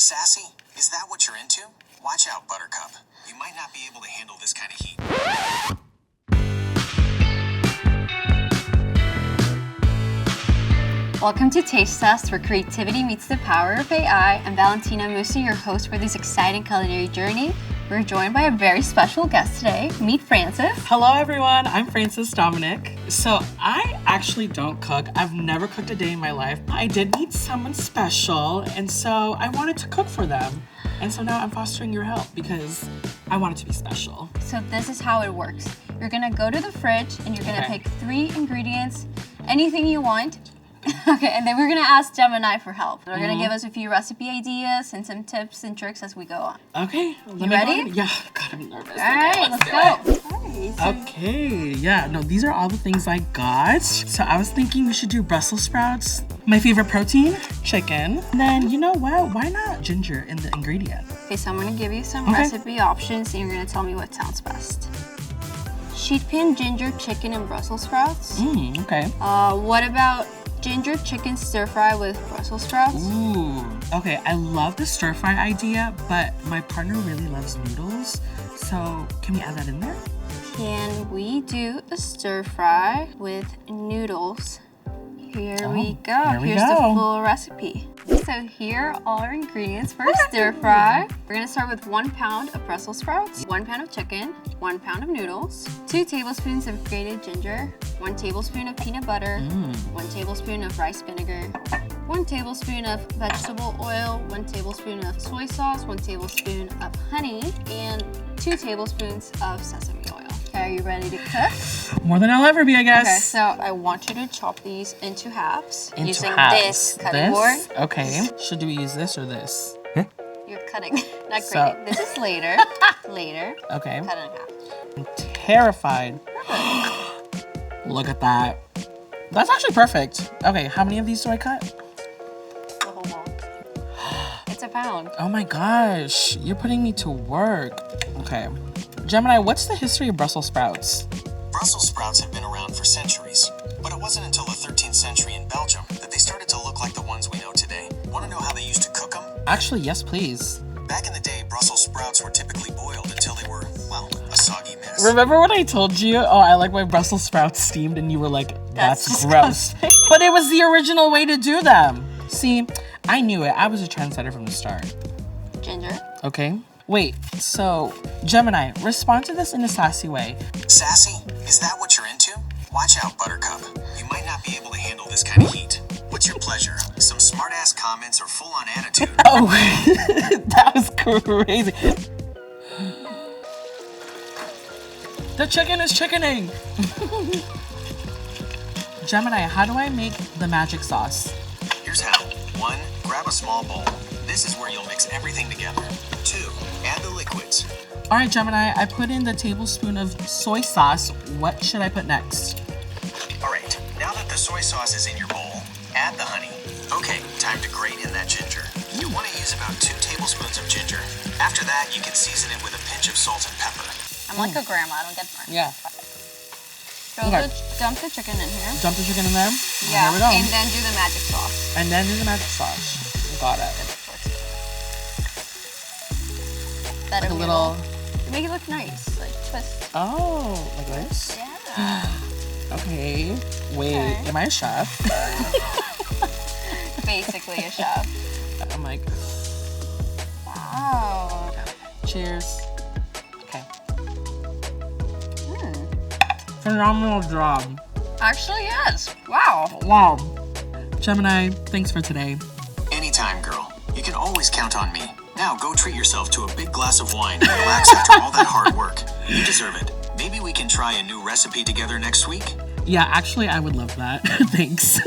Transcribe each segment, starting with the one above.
Sassy? Is that what you're into? Watch out, Buttercup. You might not be able to handle this kind of heat. Welcome to Taiste Test, where creativity meets the power of AI. I'm Valentina, mostly your host for this exciting culinary journey. We're joined by a very special guest today. Meet Francis. Hello everyone, I'm Francis Dominic. So I actually don't cook. I've never cooked a day in my life. I did meet someone special, and so I wanted to cook for them. And so now I'm fostering your help because I want it to be special. So this is how it works. You're gonna go to the fridge and you're gonna pick 3 ingredients, anything you want. Okay, and then we're gonna ask Gemini for help. They're gonna give us a few recipe ideas and some tips and tricks as we go on. Okay, You ready? Yeah, God, I'm nervous. All right, let's go. Okay, yeah, no, these are all the things I got. So I was thinking we should do Brussels sprouts. My favorite protein, chicken. And then, you know what? Why not ginger in the ingredient? Okay, so I'm gonna give you some recipe options and you're gonna tell me what sounds best. Sheet pan ginger chicken and Brussels sprouts. Okay. What about ginger chicken stir fry with Brussels sprouts? Ooh, okay, I love the stir fry idea, but my partner really loves noodles. So can we add that in there? Can we do a stir fry with noodles? Here we go. Here's the full recipe. So here are our ingredients for stir fry. We're gonna start with 1 pound of Brussels sprouts, 1 pound of chicken, 1 pound of noodles, 2 tablespoons of grated ginger, 1 tablespoon of peanut butter, 1 tablespoon of rice vinegar, 1 tablespoon of vegetable oil, 1 tablespoon of soy sauce, 1 tablespoon of honey, and 2 tablespoons of sesame oil. Okay, are you ready to cook? More than I'll ever be, I guess. Okay, so I want you to chop these into halves using halves. this cutting board. Okay. Should we use this or this? You're cutting, not So- grating. This is later. Later. Okay. Cut it in half. I'm terrified. Look at that. That's actually perfect. Okay, how many of these do I cut? The whole wall. It's a pound. Oh my gosh, you're putting me to work. Okay. Gemini, what's the history of Brussels sprouts? Brussels sprouts have been around for centuries, but it wasn't until the 13th century in Belgium that they started to look like the ones we know today. Want to know how they used to cook them? Actually, yes, please. Back in the day, Brussels sprouts were typically boiled until they were, well, a soggy mess. Remember when I told you, oh, I like my Brussels sprouts steamed, and you were like, that's gross. disgusting. But it was the original way to do them. See, I knew it. I was a trendsetter from the start. Ginger. Okay. Wait, so, Gemini, respond to this in a sassy way. Sassy? Is that what you're into? Watch out, Buttercup. You might not be able to handle this kind of heat. What's your pleasure? Some smart-ass comments or full-on attitude? Oh, that was crazy. The chicken is chickening. Gemini, how do I make the magic sauce? Here's how. 1, grab a small bowl. This is where you'll mix everything together. 2, add the liquids. All right, Gemini, I put in the tablespoon of soy sauce. What should I put next? All right, now that the soy sauce is in your bowl, add the honey. Okay, time to grate in that ginger. You want to use about 2 tablespoons of ginger. After that, you can season it with a pinch of salt and pepper. I'm like a grandma, I don't get mine. Yeah. Dump the chicken in here. Dump the chicken in there. Yeah, There we go. and then do the magic sauce. And then do the magic sauce. Got it. That Like a little. Make it look nice, like twist. Oh, like this? Yeah. Okay. Wait, am I a chef? Basically a chef. I'm like, Wow. cheers. Okay. Phenomenal job. Actually, yes. Wow. Wow. Gemini, thanks for today. Anytime, girl. You can always count on me. Now go treat yourself to a big glass of wine and relax after all that hard work. You deserve it. Maybe we can try a new recipe together next week? Yeah, actually, I would love that. Thanks.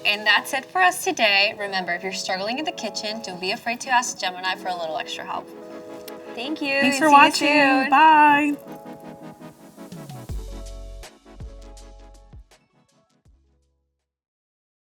And that's it for us today. Remember, if you're struggling in the kitchen, don't be afraid to ask Gemini for a little extra help. Thank you. Thanks See for you watching. soon. Bye.